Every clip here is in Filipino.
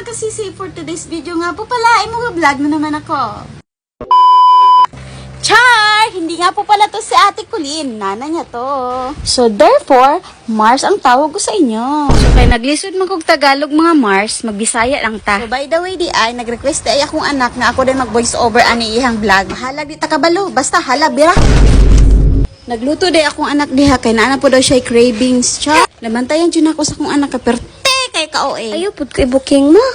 kasisi for today's video nga po pala, ay mga vlog na naman ako. Char! Hindi nga po pala to si Ate Colleen, nana niya to. So therefore, Mars ang tawag ko sa inyo. So kaya naglisod magkog Tagalog mga Mars, magbisaya lang ta. So by the way di ay, nag-request ay akong anak na ako din mag-voice over ani ihang vlog. Halag di ta kabalo, basta hala bira. Nagluto day akong anak diha, kay naana po daw siya cravings, Char. Lamantayan dyan ako sa akong anak ka, pero kay ka-OA. Ayaw, pud ko i-booking mo.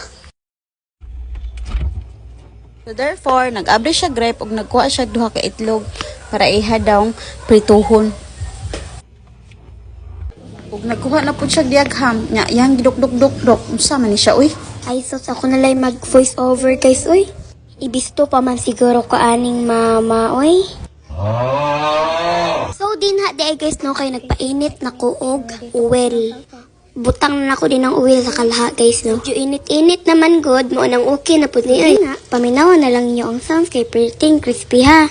So therefore, nag-abri siya grape ug nagkuha siya duha ka itlog para iha daw prituhon. Ug nagkuha na pud siya diagham. Nya yang giduk-duk-duk-duk. Unsa man ni siya uy? Ay, sus, ako na lang mag-voice over, guys, uy. Ibisto pa man siguro ko aning mama, uy. So, din ha, di ay guys, no, kayo nagpainit na kuog, uwel. Butang na ako din ng uwel sa kalaha, guys, no. Medyo init-init naman, good, mo nang okay na po niya. Ay, paminawan na lang niyo ang sounds kay pretty crispy, ha.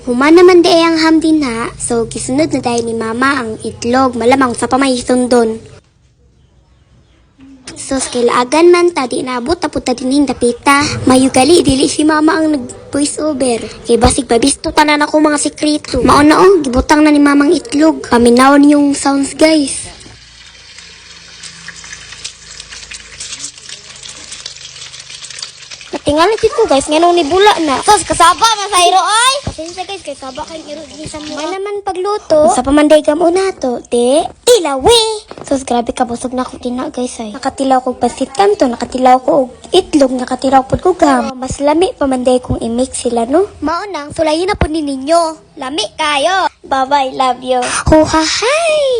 Human naman di ay ang ham din, ha. So, gisunod na dahil ni mama ang itlog, malamang sa pamahiton doon. So, skilaagan man ta, di naabot tapos ta dinhing dapita. Mayugali, dili si mama ang nag-voice over. Kay basig babisto tanan ako mga sekreto. Mauna gibutang na ni mamang itlog. Paminawon yung sounds, guys. Natingalan ko, guys, nganong nibula na. Sos, kasaba masayro ay! Pasensya, guys, kay saba kay iro din sa mga naman pagluto. Sa pamanday gamo na to, te. Tilawi! Sos, grabe ka, busog na ako tina, guys, ay. Nakatilaw ko pasit kanto, nakatilaw ko og itlog, nakatilaw po ko gam. Mas lami pamanday kong i-mix sila, no? Maunang, sulayin na po ni ninyo. Lami kayo! Bye-bye, love you. Huhahay!